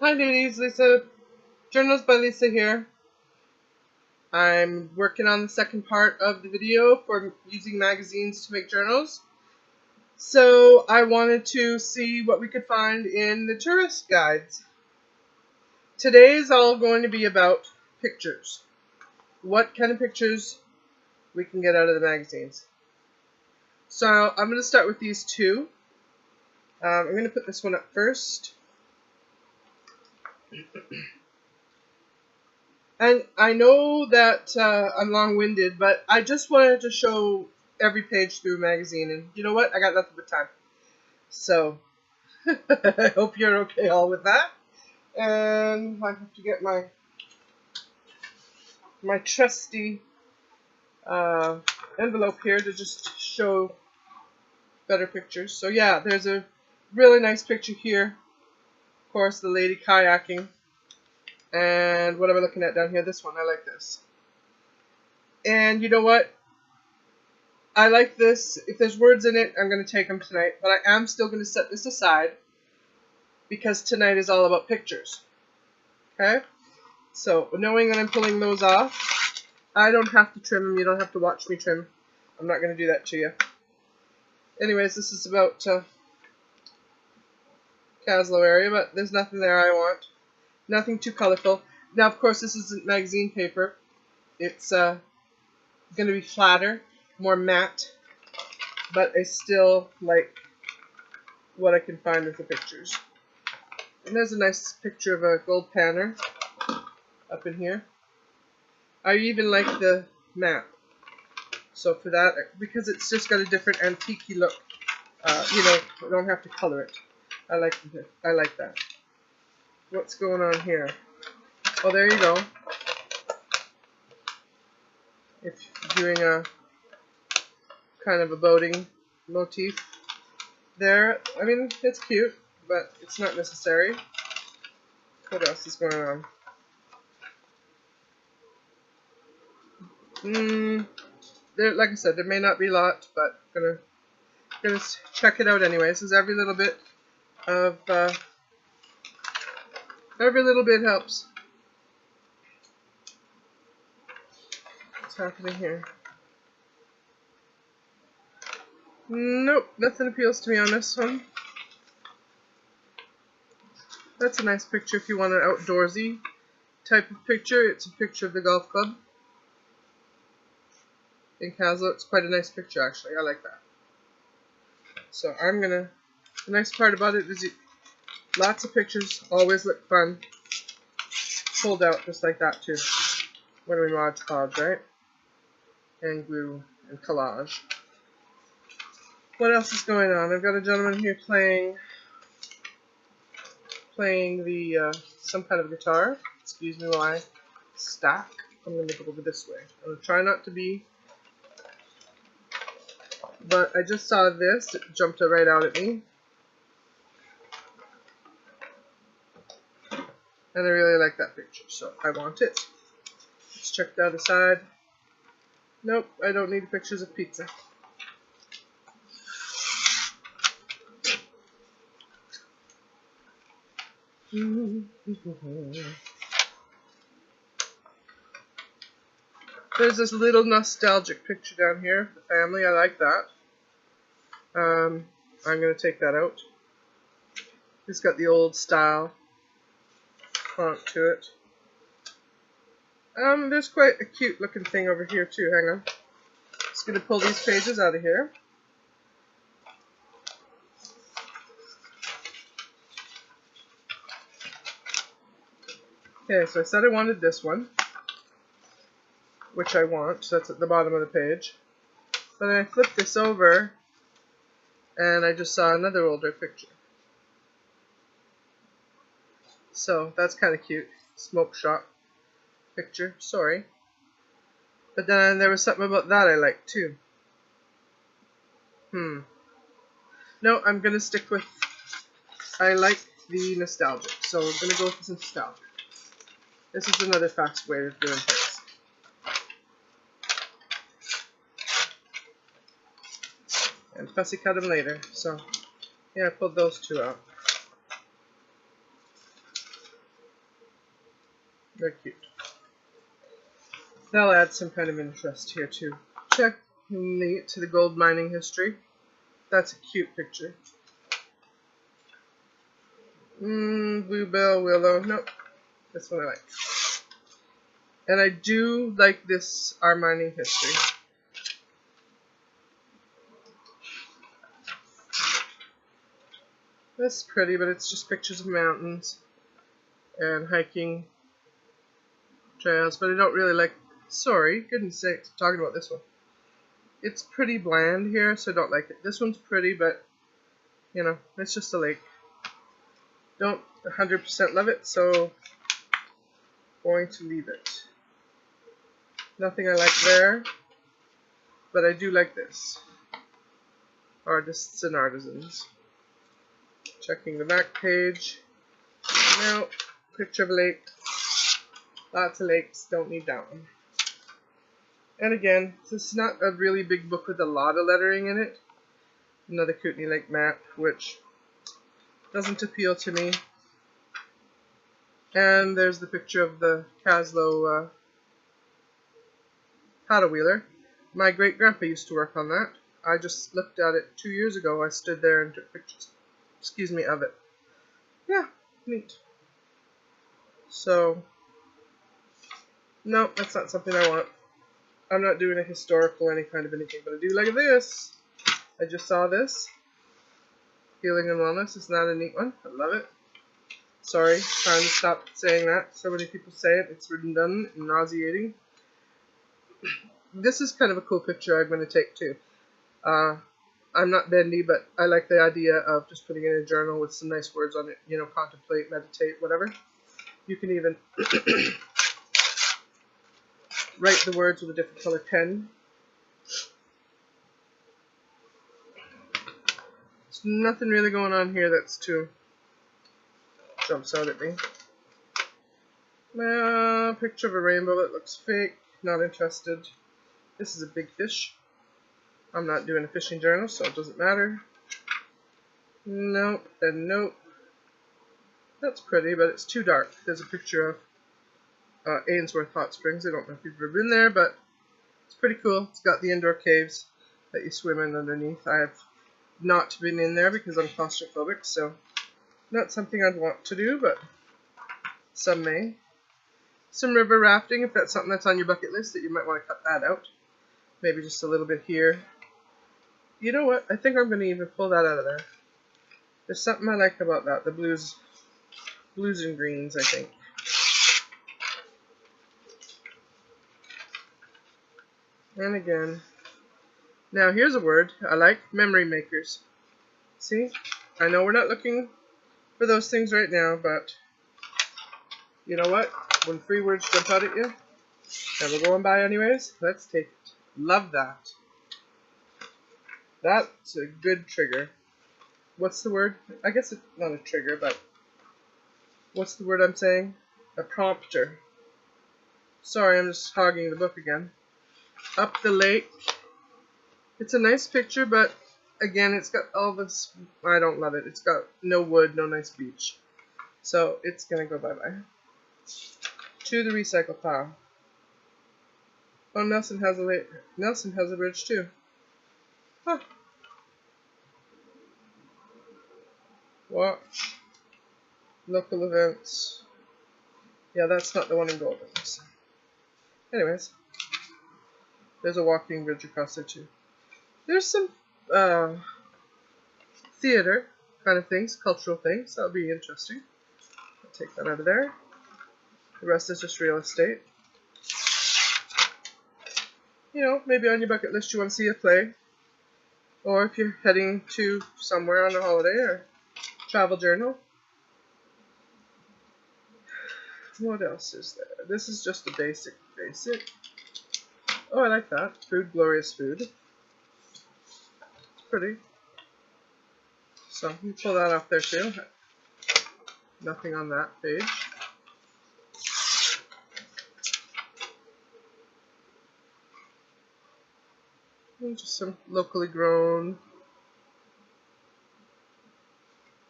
Hi ladies, Leesa. Journals by Leesa here. I'm working on the second part of the video for using magazines to make journals. So I wanted to see what we could find in the tourist guides. Today is all going to be about pictures. What kind of pictures we can get out of the magazines. So I'm going to start with these two. I'm going to put this one up first. And I know that I'm long-winded, but I just wanted to show every page through a magazine. And you know what? I got nothing but time. So I hope you're okay all with that. And I have to get my trusty envelope here to just show better pictures. So yeah, there's a really nice picture here. Of course, the lady kayaking. And what am I looking at down here? This one. I like this. And you know what? I like this. If there's words in it, I'm going to take them tonight. But I am still going to set this aside because tonight is all about pictures. Okay? So, knowing that I'm pulling those off, I don't have to trim them. You don't have to watch me trim. I'm not going to do that to you. Anyways, this is about Caslow area, but there's nothing there I want. Nothing too colorful. Now, of course, this isn't magazine paper. It's going to be flatter, more matte, but I still like what I can find with the pictures. And there's a nice picture of a gold panner up in here. I even like the map. So for that, because it's just got a different antique-y look, you know, I don't have to color it. I like that. What's going on here? Oh, there you go. If you're doing a kind of a boating motif there, I mean, it's cute, but it's not necessary. What else is going on? There, like I said, there may not be a lot, but I'm gonna check it out anyways. Because every little bit of every little bit helps. What's happening here? Nope, nothing appeals to me on this one. That's a nice picture if you want an outdoorsy type of picture. It's a picture of the golf club in Caslow. It's quite a nice picture actually. I like that. So the nice part about it is lots of pictures always look fun. Pulled out just like that too. When we Mod Podge, right? And glue and collage. What else is going on? I've got a gentleman here playing the some kind of guitar. Excuse me while I stack. I'm going to go over this way. I'm going to try not to be, but I just saw this. It jumped right out at me. And I really like that picture, so I want it. Let's check the other side. Nope, I don't need pictures of pizza. There's this little nostalgic picture down here of the family. I like that. I'm going to take that out. It's got the old style font to it. There's quite a cute looking thing over here too. Hang on. Just going to pull these pages out of here. Okay, so I said I wanted this one, which I want, so that's at the bottom of the page. But then I flipped this over, and I just saw another older picture. So that's kind of cute. Smoke shop picture, sorry. But then there was something about that I liked too. No, I'm going to stick with, I like the nostalgic, so I'm going to go with this nostalgic. This is another fast way of doing things. And fussy cut them later, so yeah, I pulled those two out. They're cute. They'll add some kind of interest here too. Check to the gold mining history. That's a cute picture. Bluebell, willow. Nope. This one I like. And I do like this, our mining history. This is pretty, but it's just pictures of mountains and hiking trails. But I don't really like, sorry, goodness sakes, I'm talking about this one. It's pretty bland here, so I don't like it. This one's pretty, but, you know, it's just a lake. Don't 100% love it, so going to leave it. Nothing I like there, but I do like this. Artists and artisans. Checking the back page. No, picture of a lake. Lots of lakes, don't need that one. And again, this is not a really big book with a lot of lettering in it. Another Kootenai Lake map, which doesn't appeal to me. And there's the picture of the Caslow paddle wheeler. My great grandpa used to work on that. I just looked at it 2 years ago. I stood there and took pictures, of it. Yeah, neat. So, no, that's not something I want. I'm not doing a historical any kind of anything, but I do like this. I just saw this. Healing and Wellness is not a neat one. I love it. Sorry, trying to stop saying that. So many people say it. It's redundant and nauseating. This is kind of a cool picture I'm going to take too. I'm not bendy, but I like the idea of just putting it in a journal with some nice words on it. You know, contemplate, meditate, whatever. You can even write the words with a different color pen. There's nothing really going on here that's too jumps out at me. Picture of a rainbow that looks fake. Not interested. This is a big fish. I'm not doing a fishing journal, so it doesn't matter. Nope and nope. That's pretty, but it's too dark. There's a picture of Ainsworth Hot Springs. I don't know if you've ever been there, but it's pretty cool. It's got the indoor caves that you swim in underneath. I have not been in there because I'm claustrophobic, so not something I'd want to do, but some may. Some river rafting, if that's something that's on your bucket list, that you might want to cut that out. Maybe just a little bit here. You know what? I think I'm going to even pull that out of there. There's something I like about that. The blues and greens, I think. And again. Now, here's a word I like. Memory makers. See? I know we're not looking for those things right now, but you know what? When free words jump out at you, and we're going by anyways, let's take it. Love that. That's a good trigger. What's the word? I guess it's not a trigger, but what's the word I'm saying? A prompter. Sorry, I'm just hogging the book again. Up the lake. It's a nice picture, but again, it's got all this. I don't love it. It's got no wood, no nice beach. So it's going to go bye-bye. To the recycle pile. Oh, Nelson has a bridge too. Huh. Watch. Local events. Yeah, that's not the one in Golden. So. Anyways. There's a walking bridge across there too. There's some theater kind of things, cultural things. That'll be interesting. I'll take that out of there. The rest is just real estate. You know, maybe on your bucket list you want to see a play. Or if you're heading to somewhere on a holiday or travel journal. What else is there? This is just a basic. Oh, I like that. Food, glorious food. It's pretty. So, you can pull that off there too. Nothing on that page. And just some locally grown.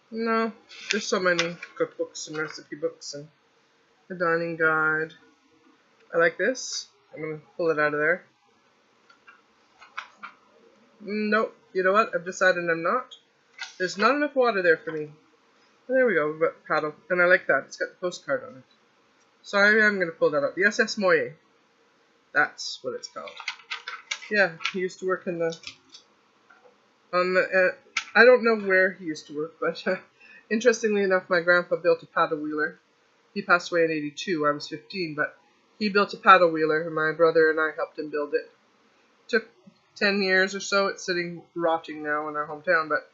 No, there's so many cookbooks and recipe books and A dining guide. I like this. I'm going to pull it out of there. Nope. You know what? I've decided I'm not. There's not enough water there for me. There we go. We've got paddle. And I like that. It's got the postcard on it. So I'm going to pull that up. The SS Moye. That's what it's called. Yeah, he used to work in the... I don't know where he used to work, but interestingly enough, my grandpa built a paddle wheeler. He passed away in '82. I was 15, but he built a paddle wheeler, and my brother and I helped him build it. Took 10 years or so. It's sitting rotting now in our hometown, but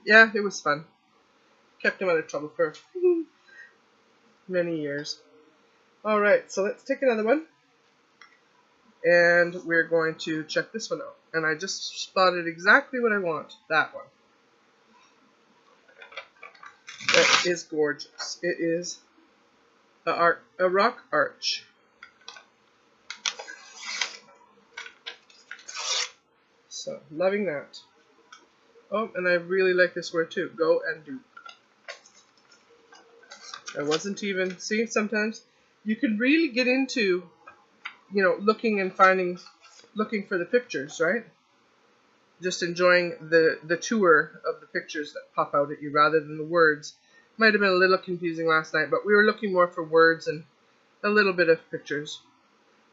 yeah, it was fun. Kept him out of trouble for many years. Alright, so let's take another one. And we're going to check this one out. And I just spotted exactly what I want. That one. That is gorgeous. It is a rock arch. So, loving that. Oh, and I really like this word too. Go and do. I wasn't even... See, sometimes you can really get into, you know, looking for the pictures, right? Just enjoying the tour of the pictures that pop out at you rather than the words. Might have been a little confusing last night, but we were looking more for words and a little bit of pictures.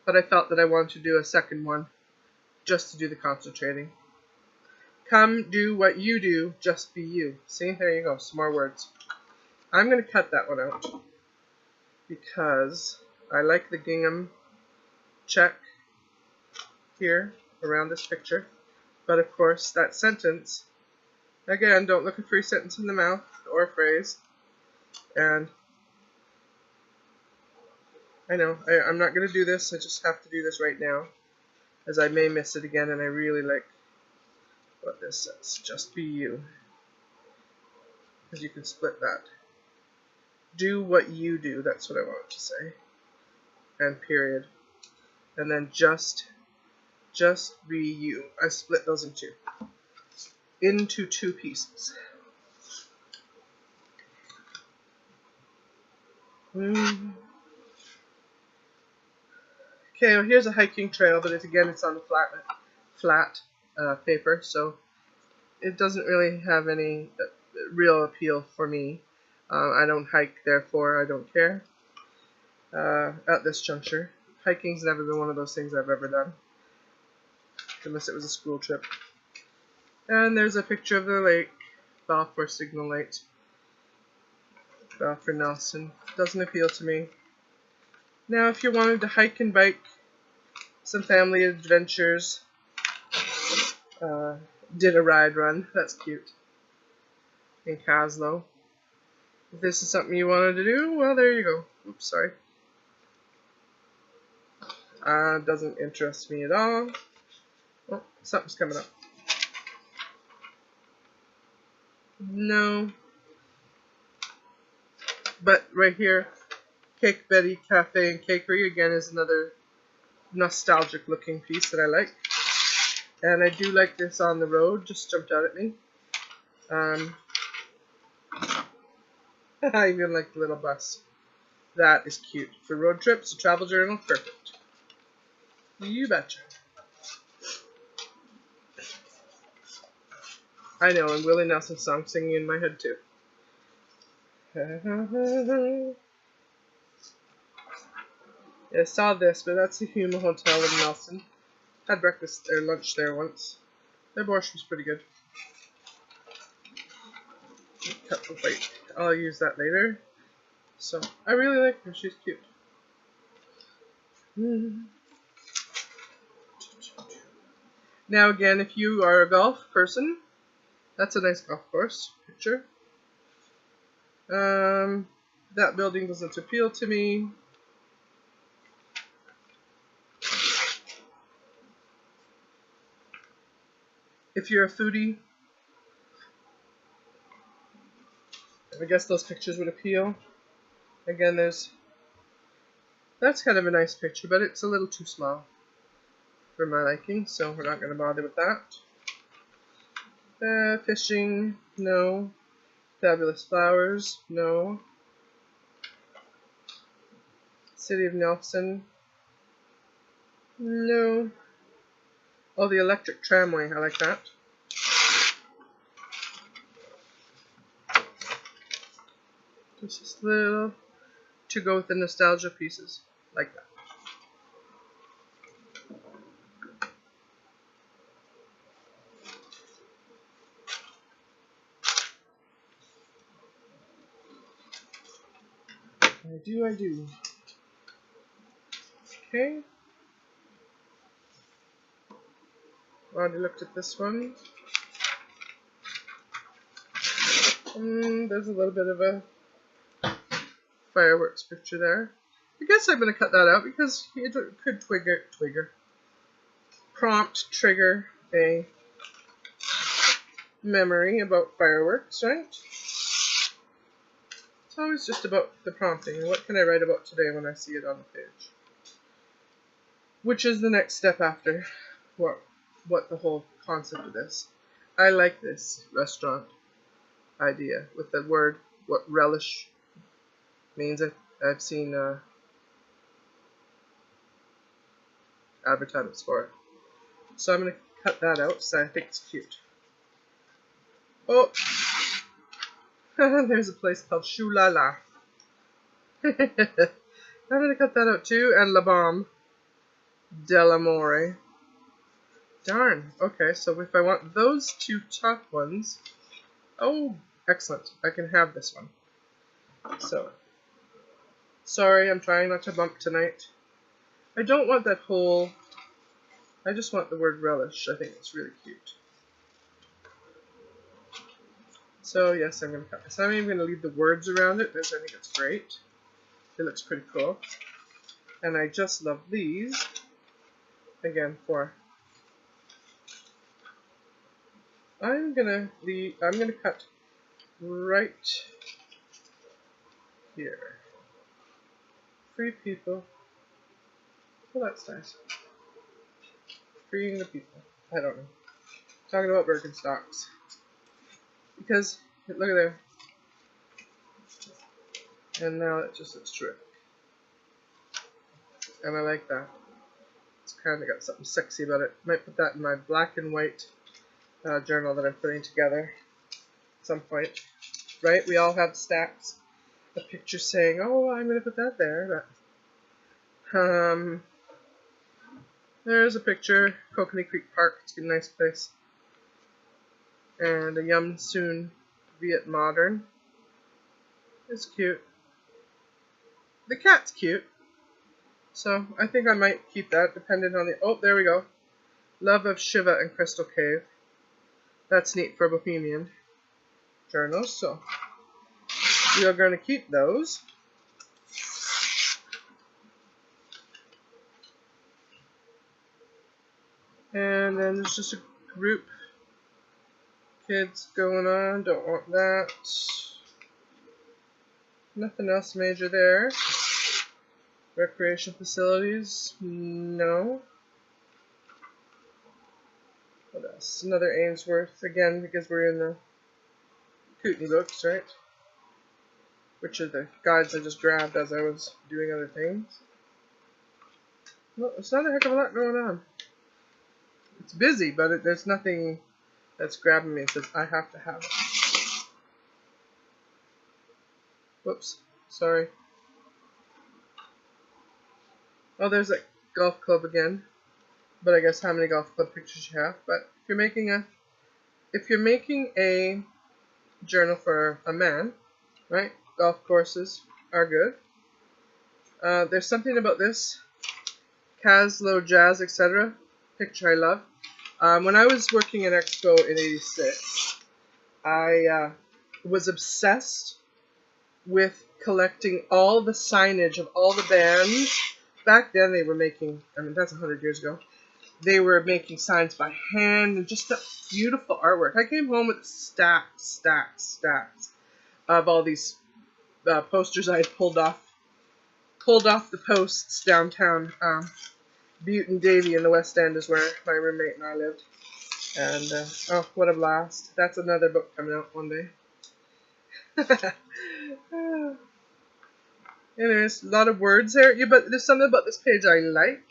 But I felt that I wanted to do a second one just to do the concentrating. Come do what you do, just be you. See, there you go, some more words. I'm going to cut that one out because I like the gingham check here around this picture. But of course, that sentence, again, don't look a free sentence in the mouth or a phrase. And I know, I'm not going to do this, I just have to do this right now, as I may miss it again, and I really like what this says. Just be you. Because you can split that. Do what you do, that's what I want to say. And period. And then just be you. I split those into two pieces. Okay, well here's a hiking trail, but it's on the flat paper, so it doesn't really have any real appeal for me. I don't hike, therefore I don't care at this juncture. Hiking's never been one of those things I've ever done, unless it was a school trip. And there's a picture of the lake, Balfour Signal Light. Balfour Nelson. Doesn't appeal to me. Now, if you wanted to hike and bike, some family adventures, did a ride run. That's cute. In Caslow. If this is something you wanted to do, well, there you go. Oops, sorry. Doesn't interest me at all. Oh, something's coming up. No. But right here, Cake Betty Cafe and Cakery, again, is another nostalgic looking piece that I like. And I do like this on the road, just jumped out at me. I even like the little bus. That is cute. For road trips, a travel journal, perfect. You betcha. I know, and Willie Nelson's song singing in my head too. I saw this, but that's the Hugsnta Hotel in Nelson. Had breakfast or lunch there once. Their borscht was pretty good. Cut the plate. I'll use that later. So, I really like her. She's cute. Now again, if you are a golf person, that's a nice golf course picture. That building doesn't appeal to me. If you're a foodie, I guess those pictures would appeal. Again, that's kind of a nice picture, but it's a little too small for my liking, so we're not going to bother with that. Fishing, no. Fabulous flowers, no. City of Nelson. No. Oh, the electric tramway. I like that. Just a little to go with the nostalgia pieces. Like that. I do. Okay. Already looked at this one. There's a little bit of a fireworks picture there. I guess I'm going to cut that out because it could trigger a memory about fireworks, right? It's always just about the prompting. What can I write about today when I see it on the page? Which is the next step after what the whole concept of this. I like this restaurant idea with the word, what relish means. I've seen advertisements for it. So I'm going to cut that out, so I think it's cute. Oh, there's a place called Chou La La. I'm going to cut that out too, and La Bombe Dell'Amore. Darn. Okay, so if I want those two top ones, oh, excellent. I can have this one. So, sorry, I'm trying not to bump tonight. I don't want that whole, I just want the word relish. I think it's really cute. So, yes, I'm going to cut this. I'm even going to leave the words around it because I think it's great. It looks pretty cool. And I just love these. Again, I'm gonna cut right here. Free people. Well, that's nice. Freeing the people. I don't know. Talking about Birkenstocks. Because, look at there. And now it just looks terrific. And I like that. It's kind of got something sexy about it. Might put that in my black and white journal that I'm putting together at some point. Right? We all have stacks of pictures saying, oh, I'm going to put that there. But, there's a picture. Coconut Creek Park. It's a nice place. And a Yum Soon Viet Modern. It's cute. The cat's cute. So I think I might keep that depending on the... Oh, there we go. Love of Shiva and Crystal Cave. That's neat for Bohemian journals. So we are going to keep those. And then there's just a group. Kids going on. Don't want that. Nothing else major there. Recreation facilities, no. What else? Another Ainsworth, again, because we're in the Kootenai books, right? Which are the guides I just grabbed as I was doing other things. Well, it's not a heck of a lot going on. It's busy, but there's nothing that's grabbing me. It says I have to have it. Whoops, sorry. Oh, there's that golf club again. But I guess how many golf club pictures you have. But if you're making a journal for a man, right? Golf courses are good. There's something about this Caslow Jazz, etc. picture I love. When I was working at Expo in '86, I was obsessed with collecting all the signage of all the bands. Back then they were making, I mean that's 100 years ago, they were making signs by hand and just that beautiful artwork. I came home with stacks of all these posters I had pulled off the posts downtown. Butte and Davie in the West End is where my roommate and I lived. And, oh, what a blast. That's another book coming out one day. Anyways, a lot of words there. Yeah, but there's something about this page I like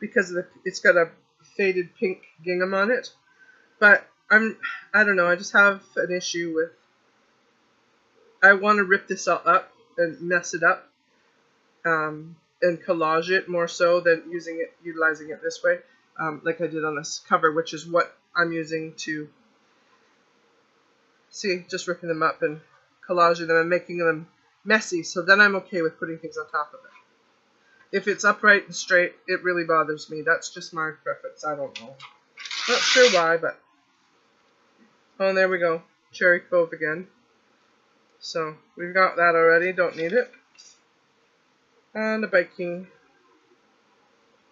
because it's got a faded pink gingham on it. But I don't know, I just have an issue with, I want to rip this all up and mess it up, and collage it more so than utilizing it this way, like I did on this cover, which is what I'm using to, see, just ripping them up and collaging them and making them messy, so then I'm okay with putting things on top of it. If it's upright and straight, it really bothers me. That's just my preference. I don't know. Not sure why, but... Oh, and there we go. Cherry Cove again. So, we've got that already. Don't need it. And the biking.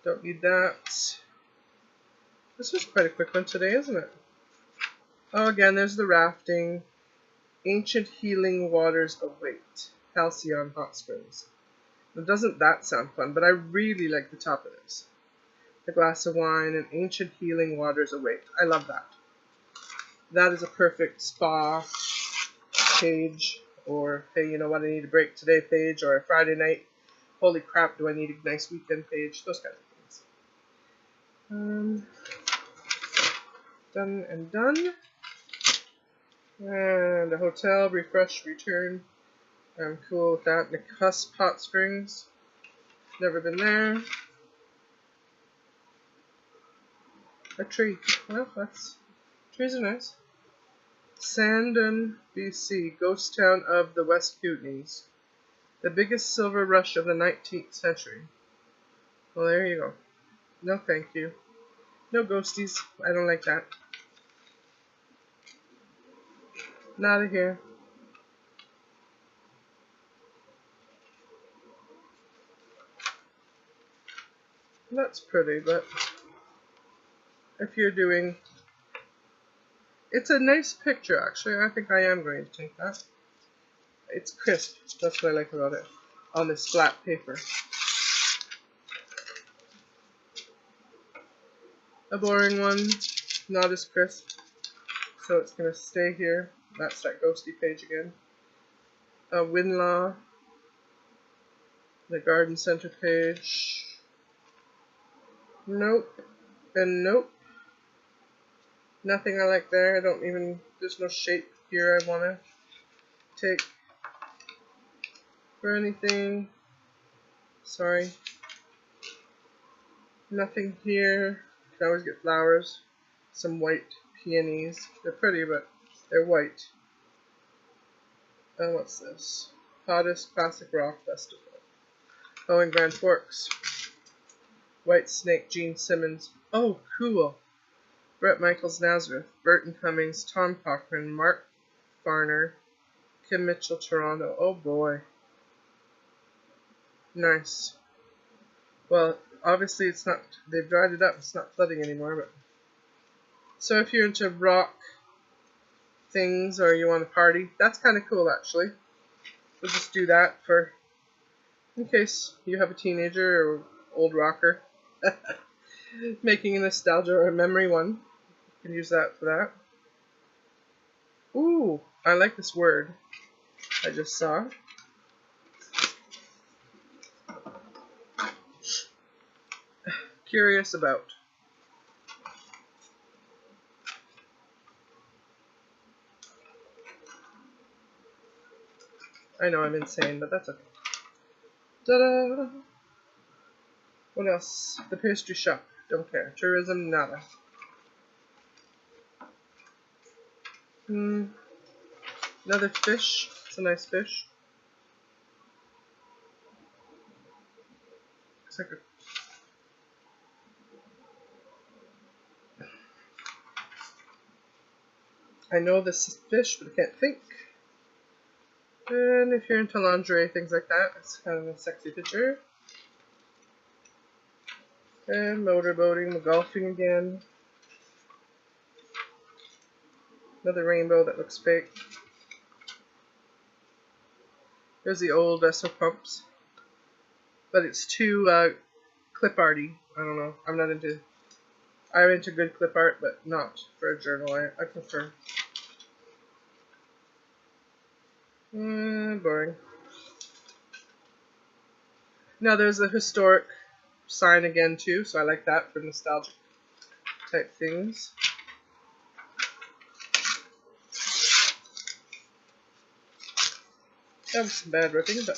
Don't need that. This was quite a quick one today, isn't it? Oh, again, there's the rafting. Ancient healing waters await. Halcyon Hot Springs. Now, doesn't that sound fun? But I really like the top of this. A glass of wine and ancient healing waters await. I love that. That is a perfect spa page, or hey, you know what, I need a break today page, or a Friday night, holy crap, do I need a nice weekend page, those kinds of things. Done and done. And a hotel, refresh, return. I'm cool with that. The Cusp Hot Springs. Never been there. A tree. Well, trees are nice. Sandon, BC, ghost town of the West Kootenays. The biggest silver rush of the 19th century. Well, there you go. No thank you. No ghosties. I don't like that. Not a here. That's pretty, but if you're doing... It's a nice picture, actually. I think I am going to take that. It's crisp. That's what I like about it. On this flat paper. A boring one. Not as crisp. So it's going to stay here. That's that ghosty page again. A Winlaw. The garden center page. Nope. And nope. Nothing I like there. I don't even, there's no shape here I want to take for anything. Sorry. Nothing here. You can always get flowers. Some white peonies. They're pretty, but they're white. And what's this? Hottest Classic Rock Festival. Oh, in Grand Forks. White Snake, Gene Simmons. Oh, cool. Bret Michaels Nazareth, Burton Cummings, Tom Cochrane, Mark Farner, Kim Mitchell Toronto. Oh boy. Nice. Well, obviously it's not, they've dried it up, it's not flooding anymore, but. So if you're into rock things or you want to party, that's kind of cool actually. We'll just do that for, in case you have a teenager or old rocker. Making a nostalgia or a memory one. You can use that for that. Ooh, I like this word I just saw. Curious about. I know I'm insane, but that's okay. Ta-da! What else? The pastry shop. Don't care. Tourism, nada. Another fish. It's a nice fish. Looks like I know this is fish, but I can't think. And if you're into lingerie, things like that, it's kind of a sexy picture. And motorboating, golfing again. Another rainbow that looks fake. There's the old Esso pumps. But it's too clip arty. I don't know. I'm into good clip art, but not for a journal. I prefer. Boring. Now there's a historic sign again too, so I like that for nostalgic type things. That was some bad ripping, but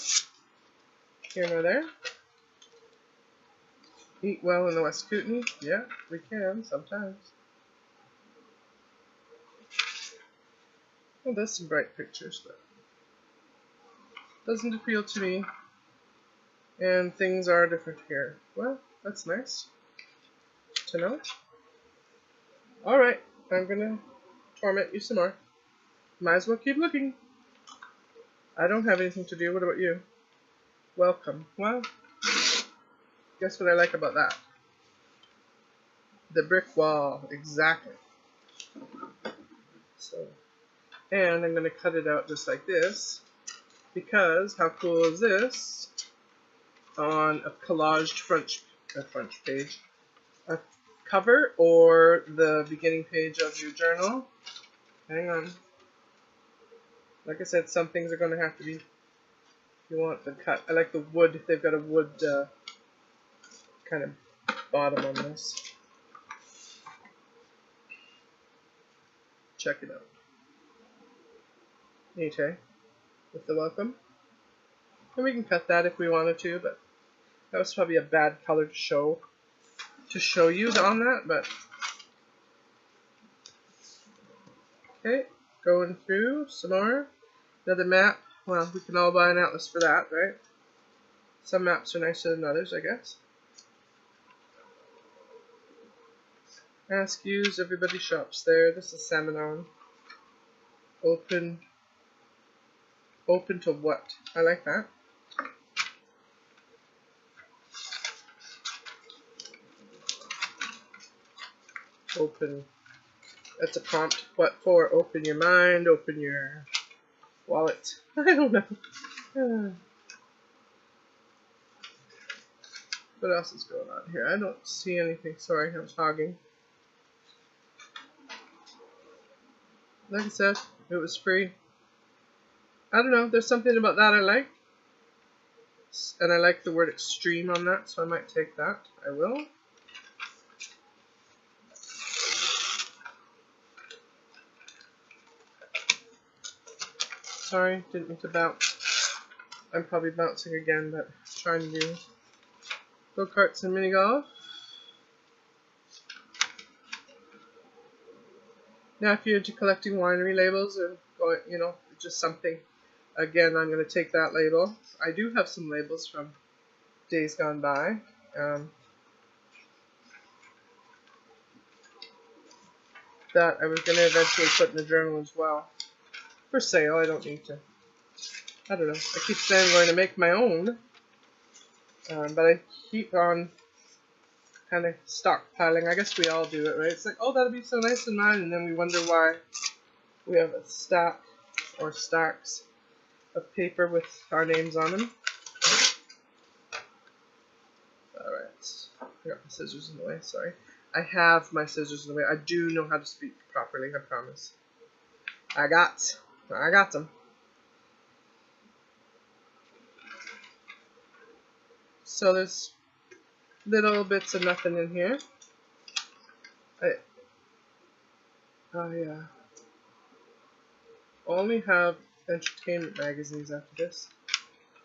here nor there. Eat well in the West Kootenai. Yeah, we can sometimes. Well, there's some bright pictures, but doesn't appeal to me. And things are different here. Well, that's nice to know. Alright, I'm gonna torment you some more. Might as well keep looking. I don't have anything to do. What about you? Welcome. Well, guess what I like about that? The brick wall. Exactly. So, and I'm gonna cut it out just like this. Because, how cool is this? On a collaged front page, a cover or the beginning page of your journal. Hang on. Like I said, some things are going to have to be, if you want the cut. I like the wood. They've got a wood kind of bottom on this. Check it out. Neat, eh? With the welcome. And we can cut that if we wanted to, but that was probably a bad color to show you on that, but okay, going through some more. Another map. Well, we can all buy an atlas for that, right? Some maps are nicer than others, I guess. Askews, everybody shops there. This is Salmon. Open to what? I like that. Open. That's a prompt. What for? Open your mind, open your wallet. I don't know. What else is going on here? I don't see anything. Sorry, I was hogging. Like I said, it was free. I don't know. There's something about that I like. And I like the word extreme on that, so I might take that. I will. Sorry, didn't mean to bounce. I'm probably bouncing again, but trying to do go-karts and mini-golf. Now, if you're into collecting winery labels or, you know, just something, again, I'm going to take that label. I do have some labels from days gone by. That I was going to eventually put in the journal as well. For sale, I don't need to. I don't know. I keep saying I'm going to make my own. But I keep on kind of stockpiling. I guess we all do it, right? It's like, oh, that'll be so nice in mine. And then we wonder why we have a stack or stacks of paper with our names on them. Alright. I got my scissors in the way, sorry. I have my scissors in the way. I do know how to speak properly, I promise. I got them. So there's little bits of nothing in here. I only have entertainment magazines after this.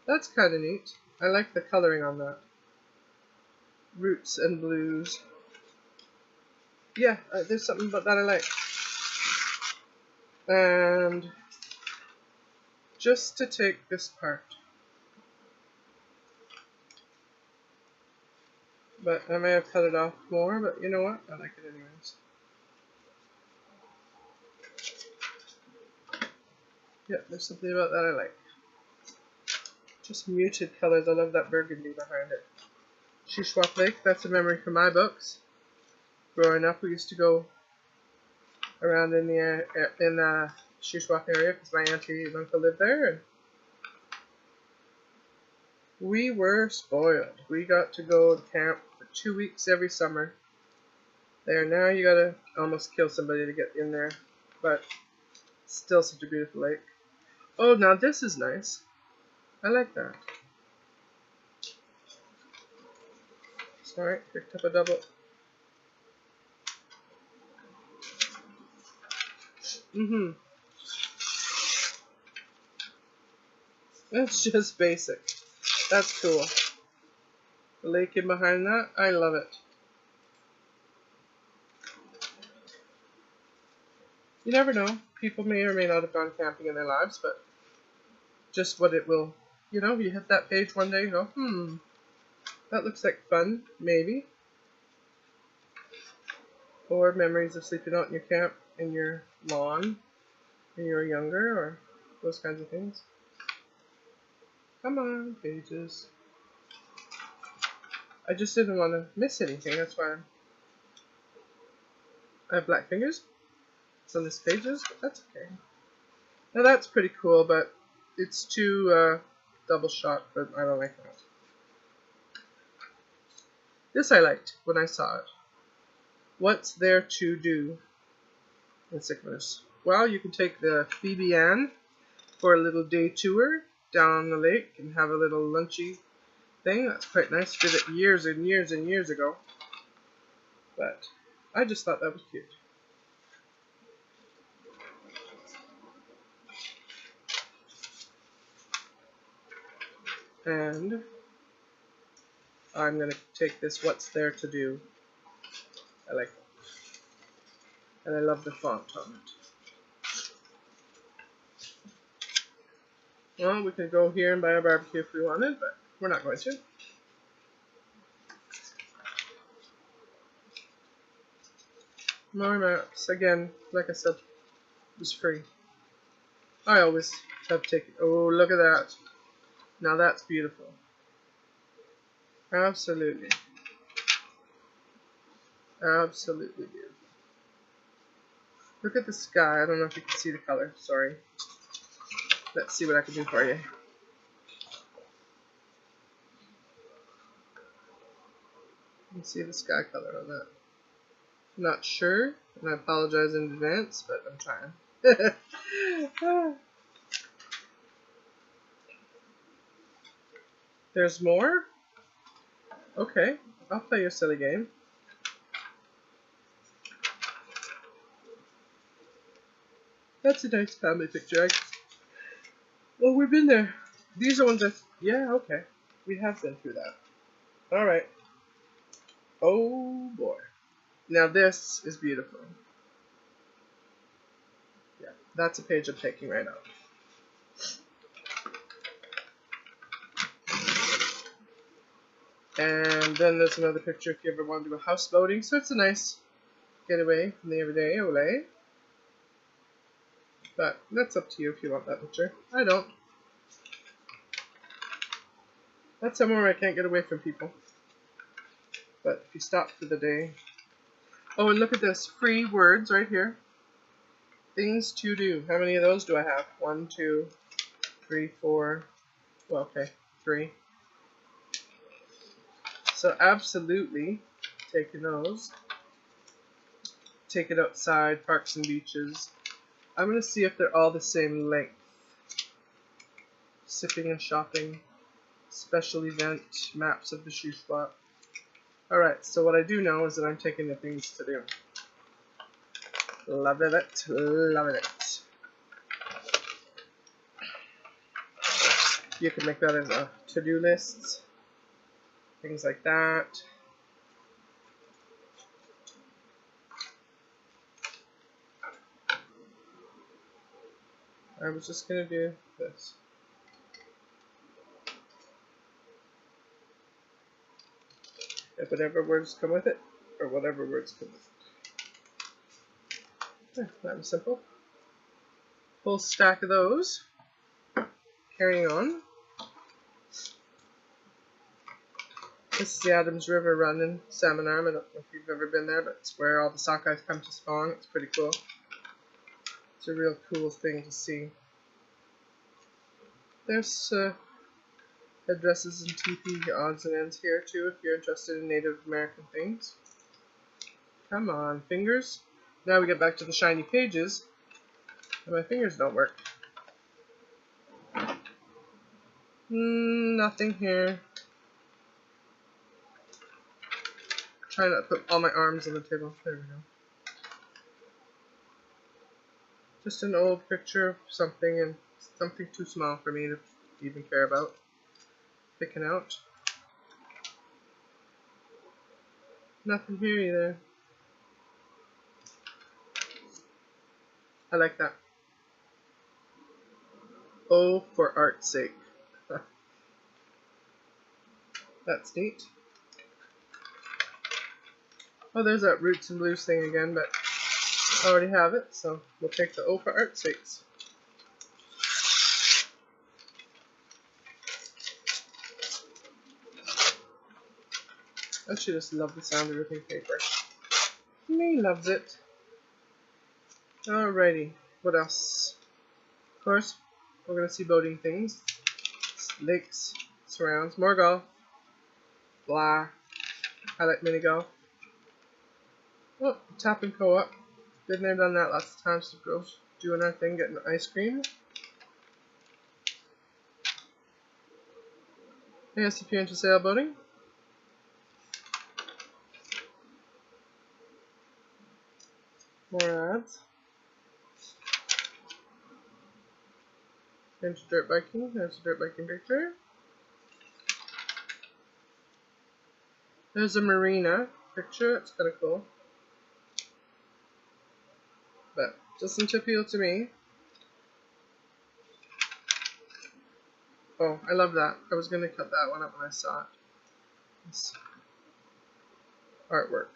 That's kind of neat. I like the coloring on that. Roots and blues. Yeah, there's something about that I like. And just to take this part. But I may have cut it off more, but you know what? I like it anyways. Yeah, there's something about that I like. Just muted colors. I love that burgundy behind it. Shuswap Lake, that's a memory from my books. Growing up, we used to go around in the Shuswap area because my auntie and uncle lived there, and we were spoiled. We got to go to camp for 2 weeks every summer. There, now you gotta almost kill somebody to get in there, but still such a beautiful lake. Oh, now this is nice. I like that. Sorry, picked up a double. That's just basic. That's cool. The lake in behind that, I love it. You never know. People may or may not have gone camping in their lives, but just what it will, you know, you hit that page one day and go, that looks like fun, maybe. Or memories of sleeping out in your camp, in your lawn, when you were younger, or those kinds of things. Come on, pages. I just didn't want to miss anything, that's why I have black fingers on this pages, but that's okay. Now that's pretty cool, but it's too double shot, but I don't like that. This I liked when I saw it. What's there to do in Sycamores? Well, you can take the Phoebe Ann for a little day tour down the lake and have a little lunchy thing. That's quite nice. Did it years and years and years ago. But I just thought that was cute. And I'm going to take this What's There to Do. I like it. And I love the font on it. Well, we could go here and buy a barbecue if we wanted, but we're not going to. More maps. Again, like I said, it was free. I always have taken... Oh, look at that. Now that's beautiful. Absolutely. Absolutely beautiful. Look at the sky. I don't know if you can see the color. Sorry. Let's see what I can do for you. You can see the sky color on that. I'm not sure, and I apologize in advance, but I'm trying. There's more? Okay, I'll play your silly game. That's a nice family picture. Well, we've been there. These are ones that... Yeah, okay. We have been through that. Alright. Oh, boy. Now this is beautiful. Yeah, that's a page I'm taking right now. And then there's another picture if you ever want to do a houseboating. So it's a nice getaway from the everyday, ole. But that's up to you if you want that picture. I don't. That's somewhere where I can't get away from people. But if you stop for the day. Oh, and look at this. Free words right here. Things to do. How many of those do I have? 1, 2, 3, 4. Well, okay. 3. So absolutely taking those. Take it outside, parks and beaches. I'm going to see if they're all the same length. Sipping and shopping. Special event. Maps of the shoe spot. Alright, so what I do know is that I'm taking the things to do. Love it. Love it. You can make that into to-do lists. Things like that. I was just going to do this. If whatever words come with it, or whatever words come with it. Yeah, that was simple. Full stack of those. Carrying on. This is the Adams River run in Salmon Arm. I don't know if you've ever been there, but it's where all the sockeyes come to spawn. It's pretty cool. It's a real cool thing to see. There's headdresses and teepee odds and ends here too if you're interested in Native American things. Come on, fingers. Now we get back to the shiny pages, and my fingers don't work. Nothing here. Try not to put all my arms on the table. There we go. Just an old picture of something, and something too small for me to even care about picking out. Nothing here either. I like that. Oh, for art's sake. That's neat. Oh, there's that Roots and Blues thing again, but I already have it, so we'll take the O for art's sakes. I should just love the sound of ripping paper. Me loves it. Alrighty, what else? Of course, we're going to see boating things. Lakes, surrounds, more golf. Blah. I like mini golf. Oh, tap and co-op. Been there, done that lots of times. So girls doing our thing, getting ice cream. Yes, if you're into sailboating. More ads. Into dirt biking. There's a dirt biking picture. There's a marina picture. It's kind of cool. But doesn't appeal to me. Oh, I love that. I was going to cut that one up when I saw it. This artwork.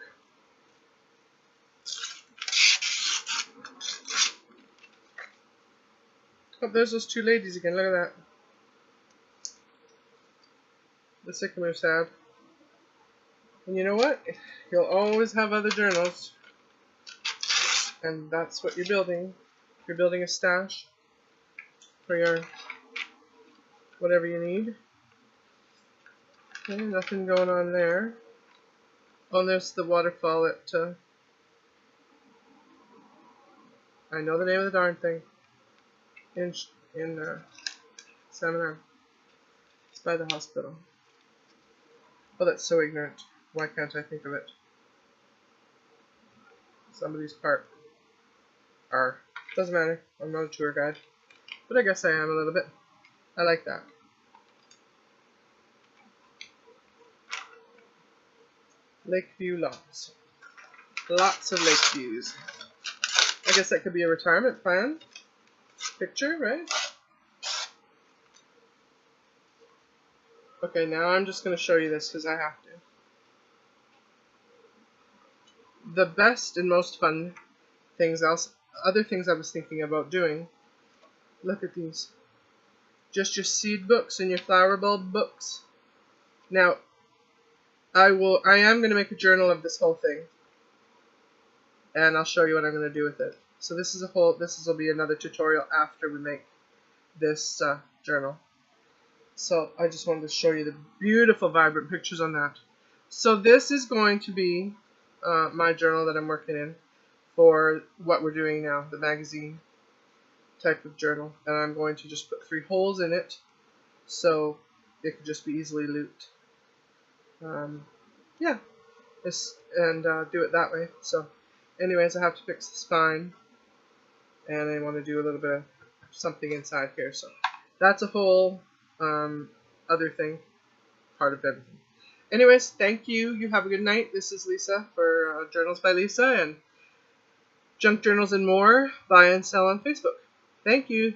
Oh, there's those two ladies again. Look at that. The sycamore sad. And you know what? You'll always have other journals. And that's what you're building. You're building a stash for your whatever you need. Okay, nothing going on there. Oh, and there's the waterfall at I know the name of the darn thing. In Seminar. It's by the hospital. Oh, that's so ignorant. Why can't I think of it? Somebody's park. Doesn't matter. I'm not a tour guide. But I guess I am a little bit. I like that. Lakeview lots. Lots of lake views. I guess that could be a retirement plan picture, right? Okay, now I'm just going to show you this because I have to. The best and most fun things other things I was thinking about doing. Look at these. Just your seed books and your flower bulb books. Now, I am going to make a journal of this whole thing. And I'll show you what I'm going to do with it. So this will be another tutorial after we make this journal. So I just wanted to show you the beautiful vibrant pictures on that. So this is going to be my journal that I'm working in for what we're doing now, the magazine type of journal. And I'm going to just put 3 holes in it so it could just be easily looped. Yeah, and do it that way. So anyways, I have to fix the spine, and I want to do a little bit of something inside here. So that's a whole other thing, part of everything. Anyways, thank you. You have a good night. This is Leesa for Journals by Leesa and Junk Journals and More. Buy and sell on Facebook. Thank you.